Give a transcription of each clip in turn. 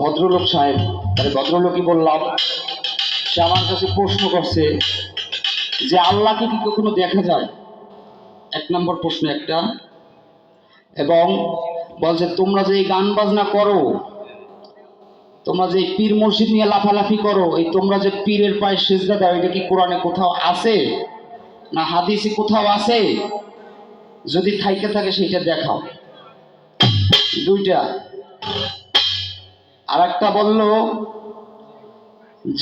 ভদ্রলোক সাহেব, তাহলে ভদ্রলোকই বললাম, সে আমার কাছে প্রশ্ন করছে যে আল্লাহকে কি কখনো দেখা যায়, 1 নম্বর প্রশ্ন একটা। এবং বলছে তোমরা যে এই গান বাজনা করো, তোমরা যে পীর মসজিদ নিয়ে লাফালাফি করো, এই তোমরা যে পীরের পায়ে সিজদা দাও, এটা কি কোরআনে কোথাও আছে না হাদিসে কোথাও আছে? যদি থাইকে থাকে সেটা দেখাও। দুইটা। আর একটা বলল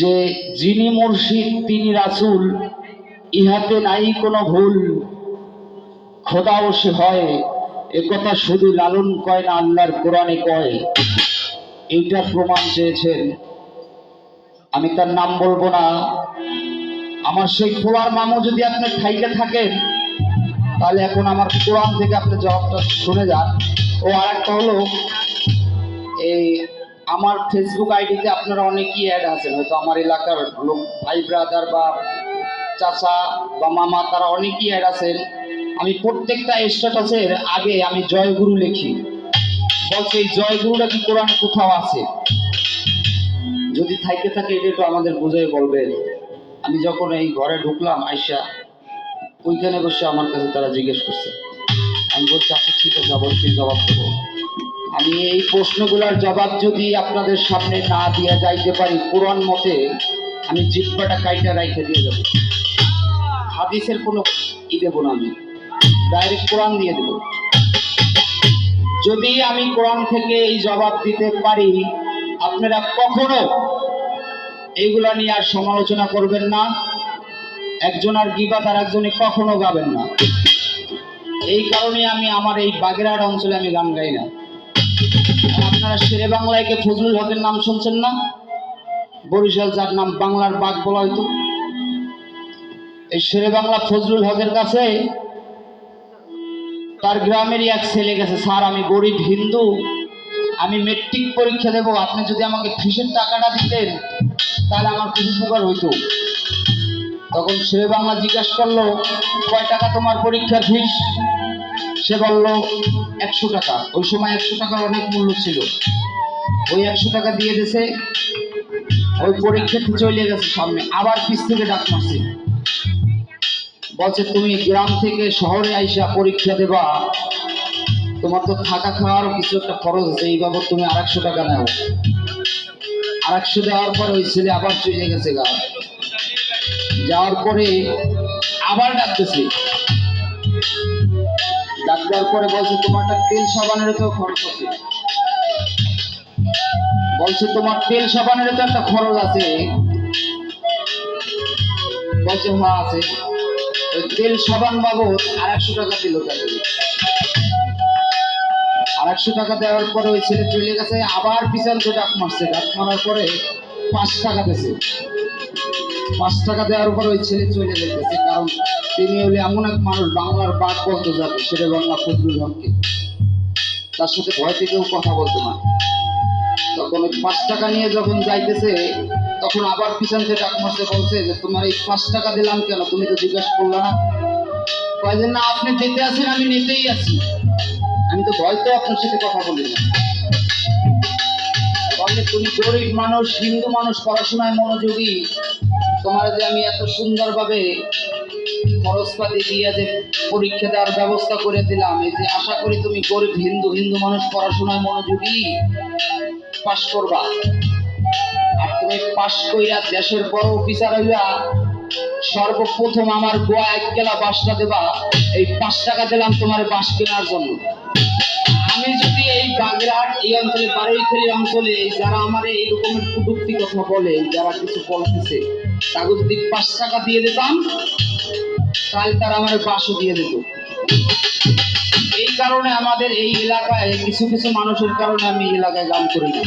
যে যিনি মুর্শিদ তিনি রাসূল, ইহাতে নাই কোনো ভুল, খোদাও সে হয়, এ কথা শুধু লালন কয় না, আল্লাহর কোরআনে কয়। এইটার প্রমাণ চেয়েছেন, আমি তার নাম বলবো না। আমার সেই খোলার মামু যদি আপনি থাইকে থাকেন, তাহলে এখন আমার কোরআন থেকে আপনি জবাবটা শুনে যান। ও আরেকটা হলো, এই আমার ফেসবুক আইডিতে আপনারা অনেকেই অ্যাড আছেন, হয়তো আমার এলাকার লোক, ভাই ব্রাদার বা চাচা বা মামা, তারা অনেকেই অ্যাড আছেন। আমি প্রত্যেকটা স্ট্যাটাসের আগে আমি জয়গুরু লিখি। বলছে এই জয়গুরুটা কি কোরআনে কোথাও আছে? যদি থাইকে থাকে এটা একটু আমাদের বুঝাই বলবেন। আমি যখন এই ঘরে ঢুকলাম আয়সা, ওইখানে বসে আমার কাছে তারা জিজ্ঞেস করছে। আমি বলছি আচ্ছা ঠিক আছে, অবশ্যই জবাব দেবো। আমি এই প্রশ্নগুলোর জবাব যদি আপনাদের সামনে না দিয়ে যাইতে পারি কোরআন মতে, আমি জিহ্বাটা কাইটা রাইখে দিয়ে দেবো। হাদিসের কোনো দেবো না, আমি ডাইরেক্ট কোরআন দিয়ে দেবো। যদি আমি কোরআন থেকে এই জবাব দিতে পারি, আপনারা কখনো এইগুলা নিয়ে আর সমালোচনা করবেন না। একজন আর গীবাত আর একজনে কখনো গাবেন না। এই কারণে আমি আমার এই বাগেরহাট অঞ্চলে আমি গান গাই না। আপনারা শেরে বাংলায় কে ফজলুল হকের নাম শুনছেন না? বরিশাল যার নাম বাংলার বাঘ বলা হইতো, এই শেরে বাংলা ফজলুল হকের কাছে তার গ্রামেরই এক ছেলে গেছে, স্যার আমি গরিব হিন্দু, আমি মেট্রিক পরীক্ষা দেবো, আপনি যদি আমাকে ফিসের টাকাটা দিতেন তাহলে আমার খুব উপকার হইতো। তখন শেরে বাংলা জিজ্ঞাসা করলো, কয় টাকা তোমার পরীক্ষার ফিস? সে বলল 100 টাকা। ওই সময় 100 টাকার অনেক মূল্য ছিল। ওই 100 টাকা দিয়ে দিয়েছে। ওই পরীক্ষার্থী চলে গেছে সামনে, আবার পিছ থেকে ডাক মারছে, বলছে তুমি গ্রাম থেকে শহরে আইসা পরীক্ষা দেবা, তোমার তো থাকা খাওয়ারও কিছু একটা খরচ আছে, এই বাবদ তুমি 100 টাকা নাও। 100 দেওয়ার পর ওই ছেলে আবার চলে গেছে গা। যাওয়ার পরে আবার ডাকতেছে, ডাক দেওয়ার পরে বলছে তোমারটা তেল সাবানের তো খরচ আছে, বলছে তোমার তেল সাবানের তো একটা খরচ আছে। বলছে হ্যাঁ আছে। ওই তেল সাবান বাবদ 150 টাকা দিল তাকে। 150 টাকা দেওয়ার পরে ওই ছেলে চলে গেছে, আবার পিছন থেকে ডাক মারছে, ডাক মারার পরে 5 টাকা দিয়েছে। 5 টাকা দেওয়ার পর ওই ছেলে চলে যেতেছে, কারণ তিনি হলে এমন এক মানুষ, বাংলার বাঘ বলতে যাবে সেটা বাংলা ফজলুল হককে, তার সাথে ভয়তে কেউ কথা বলতে না। তখন ওই 5 টাকা নিয়ে যখন যাইতেছে, তখন আবার পিছন থেকে ডাক মারতে বলছে যে তোমার এই 5 টাকা দিলাম কেন, তুমি তো জিজ্ঞাসা করলে না? কয় যে না আপনি দিতে আছেন, আমি নিতেই আছি, আমি তো ভয়তো আপনার সাথে কথা বলি না। বলে তুমি গরিব মানুষ, হিন্দু মানুষ, পড়াশোনায় মনোযোগী, তোমার যে আমি এত সুন্দরভাবে খরচপাতি দিয়ে যে পরীক্ষা দেওয়ার ব্যবস্থা করে দিলাম, এই যে আশা করি তুমি গরিব হিন্দু মানুষ, পড়াশোনায় মনোযোগী, পাশ করবা। আর তুমি পাশ কইরা দেশের বড় অফিসার হইয়া সর্বপ্রথম আমার গোয়া 1 গেলা বাসটা দেবা, এই 5 টাকা দিলাম তোমার বাস কেনার জন্য। আমি যদি এই বাগেরহাট এই অঞ্চলে, বারুইখালী অঞ্চলে যারা আমার এই রকমের কুটুক্তি কথা বলে, যারা কিছু বলতেছে, তাকে যদি 5 টাকা দিয়ে দিতাম, তাহলে তারা আমার বাসও দিয়ে দিত। এই কারণে আমাদের এই এলাকায় কিছু কিছু মানুষের কারণে আমি এই এলাকায় গান করি না।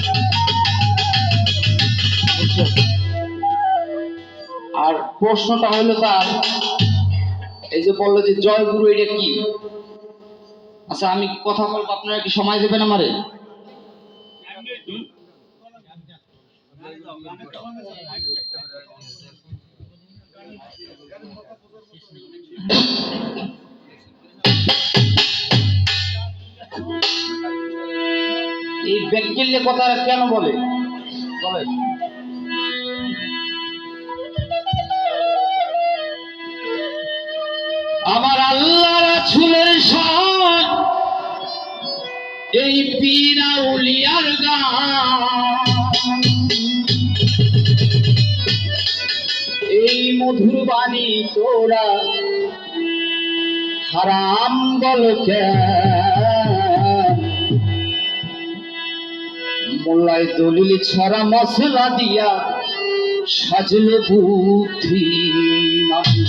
আর প্রশ্নটা হলো তার, এই যে বললো যে জয় গুরু, এটা কি? আচ্ছা আমি কথা বলবো, আপনারা কি সময় দেবেন আমারে? এই ব্যাকটেরিয়া কথা কেন বলে? আমার আল্লাহ রাসূলের শান এই পীর আউলিয়ার গান, এই মধুর বাণী তোরা হারাম বল কেন? মোল্লায় দলিল ছাড়া মশলা দিয়া সাজলে বুদ্ধি নাহি।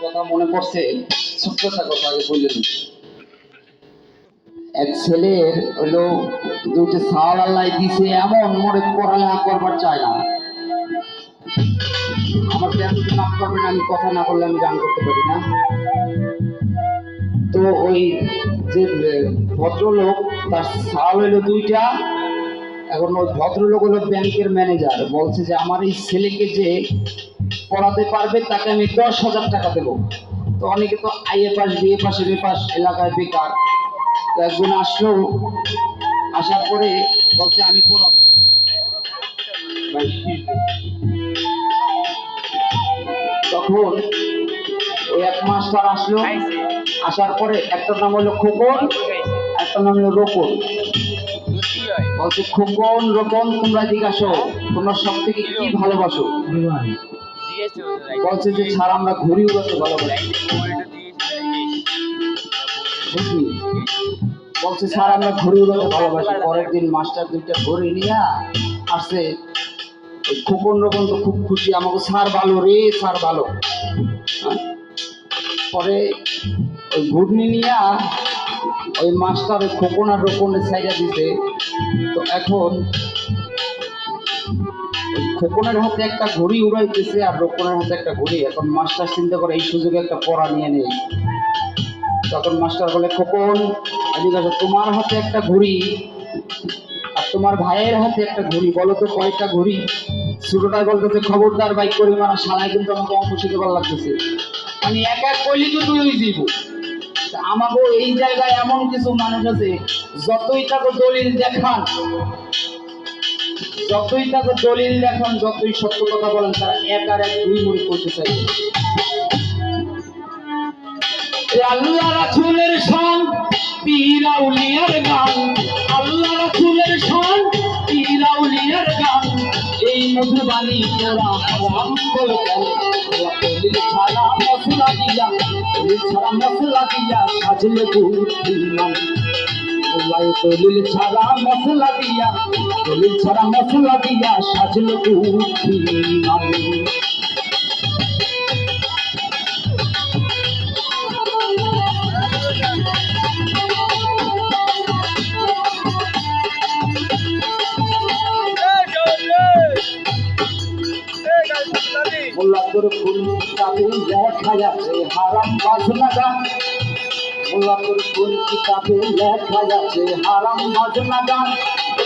কথা মনে পড়ছে, ছোট্ট একটা কথা আগে বলে দিই। এক ছেলের হলো দুটো সাল আল্লাহ দিছে, এমন মনে পড়ালেখা করবার চায় না। আমার এতদিন নাম করবেন, আমি কথা না বললে আমি গান করতে পারি না। তো ওই যে ভদ্রলোক, তার সাল হইলো দুইটা। এখন ওই ভদ্রলোক হলো ব্যাংকের ম্যানেজার, বলছে যে আমার এই ছেলেকে যে পড়াতে পারবে তাকে আমি 10,000 টাকা দেবো। তো অনেকে তো IA pass BA pass A pass এলাকায় বেকার। তো একজন আসলো, আসার পরে বলছে আমি পড়াবো। তখন ওই এক মাস্টার আসলো, আসার পরে একটার নাম হলো খোকন, একটার নাম হলো রোকন। বলছে খোকন রোকন তোমরা এদিকে আসো, তোমরা সব থেকে কি ভালোবাসো? বলছে যে স্যার আমরা ঘুড়ি উড়াতে ভালোবাসি। বলছে স্যার আমরা ঘুড়ি উড়াতে ভালোবাসি। পরের দিন মাস্টার দুইটা ঘুড়ি নিয়ে আসছে। খোকন রোকন তো খুব খুশি, আমাকে স্যার ভালো রে, স্যার ভালো। পরে ওই ঘুড়নি নিয়ে ওই মাস্টার খোকন আর রোকনের সাইডে দিতে। তো এখন খোকনের হাতে একটা ঘড়ি উড়াইতেছে আর রোকনের হাতে একটা ঘড়ি। এখন মাস্টার চিন্তা করে এই সুযোগে একটা পড়া নিয়ে নেই। তখন মাস্টার বলে খোকন এদিকে আসো, তোমার হাতে একটা ঘড়ি আর তোমার ভাইয়ের হাতে একটা ঘড়ি, বলো তো কয়েকটা ঘড়ি? ছোটটাই বলতেছে খবরদার বাইক করি মানা, সালায় কিন্তু আমাকে অঙ্ক শিখে লাগতেছে। মানে এক এক কইলি তো তুই দিব। আমাকে এই জায়গায় এমন কিছু মানুষ আছে, যতই তাকে দলিল দেখান, যতই তাকে দলিল দেখান, যতই সত্য কথা বলেন, তারা এক আর এক দুই মনে করতে চাই। আল্লাহ রাসূলের শান পীর আউলিয়ার গান, আল্লাহ রাসূলের শান পীর আউলিয়ার গান, এই মধুর বাণী তোরা হারাম বল কেন? দলিল ছাড়া মশলা দিয়া, দলিল ছাড়া মশলা দিয়া সাজলে বুদ্ধি নাহি। দলিল ছাড়া মশলা দিয়া, দলিল ছাড়া মশলা দিয়া সাজলে বুদ্ধি নাহি। মোল্লাপুর ফুল কিতাবে লেখা আছে হারাম বাজনা গান, মোল্লাপুর ফুল কিতাবে লেখা আছে হারাম বাজনা গান।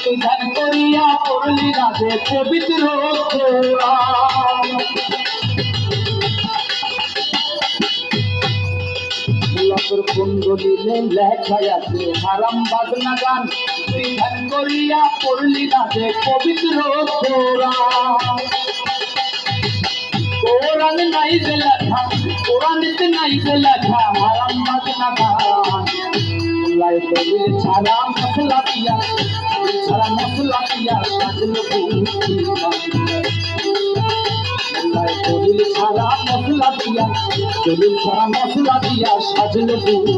তুই ধ্যান করিয়া পড়লি না যে পবিত্র কোরআন। মোল্লাপুর কুণ্ডলিতে লেখা আছে হারাম বাজনা গান, তুই ধ্যান করিয়া পড়লি না যে পবিত্র কোরআন। কোরআন নাই যে লেখা, কোরআনেতে নাই যে লেখা হারাম বাজনা গান। মোল্লায় দলিল ছাড়া মশলা দিয়া, দলিল ছাড়া মশলা দিয়া সাজলো বুদ্ধি নাহি। মোল্লায় দলিল ছাড়া মশলা দিয়া, দলিল ছাড়া মশলা দিয়া সাজলো বুদ্ধি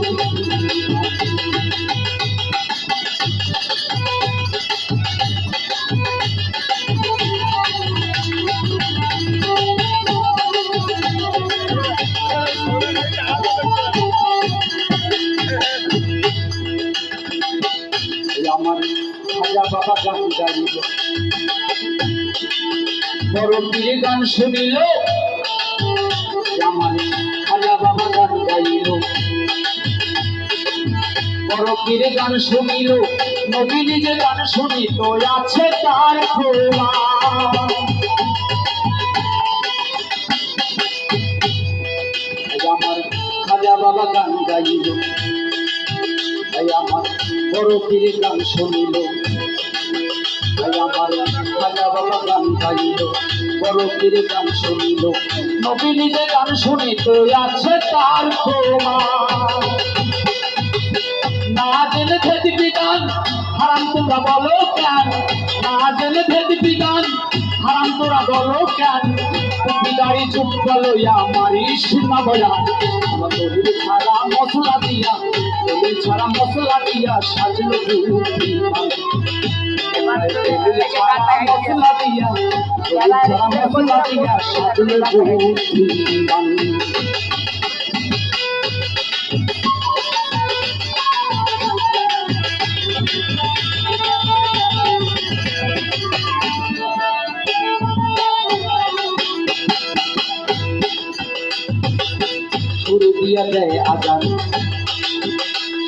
আমার খাজা বাবা গান গাইল, বড় পীর গান শুনিল। আমার খাজা বাবা গান গাইল, বড় পীর গান শুনিল। নবী নিজে গান শুনিত আছে তার প্রমাণ। আমার খাজা বাবা গান গাইল, তাই আমার বড় পীরের গান শুনিল, তাই আমার খাজা বাবা গান গাইল, বড় পীরের গান শুনিল। নবী নিজে গান শুনিতে আছে তার প্রমাণ। না জেনে ভেদ বিধান হারাম তোমরা বলো কেন, না জেনে ভেদ বিধান হারাম তোরা বলো কেন। বিদারি চুপ লইয়া মারি সীমা বয়ান। আমার দলিল ছাড়া মশলা দিয়া, দলিল ছাড়া মশলা দিয়া সাজলো বুদ্ধিমান। দলিল ছাড়া মশলা দিয়া, দলিল ছাড়া মশলা দিয়া সাজলো বুদ্ধিমান। সুর দিয়া দেয় আজান,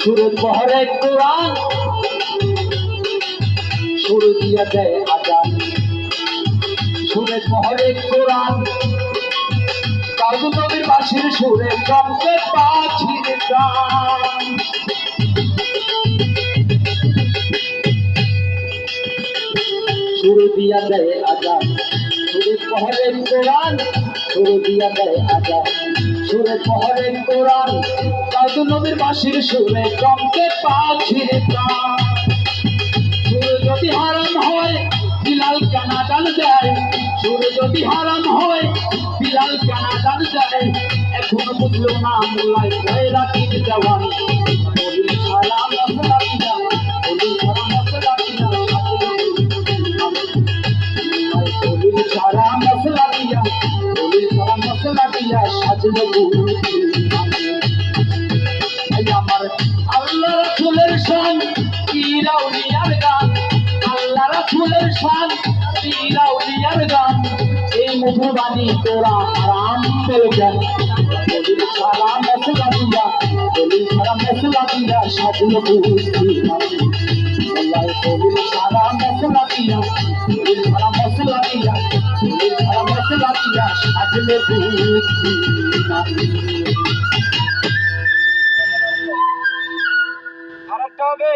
সুরের পহরে কোরআন, সুর দিয়া দেয় আজান, সুরের পহরে কোরআন। কাজু নবীর বাঁশির সুরে চমকে পাখির গান। সুর দিয়া দেয় আজান, সুরের পহরে কোরআন, সুর দিয়া দেয় আজান, সুরে পহরে কোরআন। কাজু নবীর বাঁশির সুরে চমকে পাখির গান। সুর যদি হারাম হয় বিলাল কেন গান দেয়, সুর যদি হারাম হয় বিলাল কেন গান দেয়। এখনো বুঝলো না মোল্লায় ভয় রাখির জওয়ান। দলিল ছাড়া মশলা দিয়া, দলিল ছাড়া মশলা দিয়া, দলিল ছাড়া মশলা দিয়া, দলিল ছাড়া মশলা দিয়া সাজলো বুদ্ধিমান। আমার আল্লাহ রাসূলের শান পীর আউলিয়ার গান, আল্লাহ রাসূলের শান পীর আউলিয়ার গান। এই মধুর বাণী তোরা হারাম বলে কেন। দলিল ছাড়া মশলা দিয়া, দলিল ছাড়া মশলা দিয়া সাজলো বুদ্ধিমান। আল্লাহ দলিল ছাড়া মশলা দিয়া, দলিল ছাড়া মশলা দিয়া, দলিল ছাড়া মশলা দিয়া সাজলো বুদ্ধিমান। আরেকটা হবে।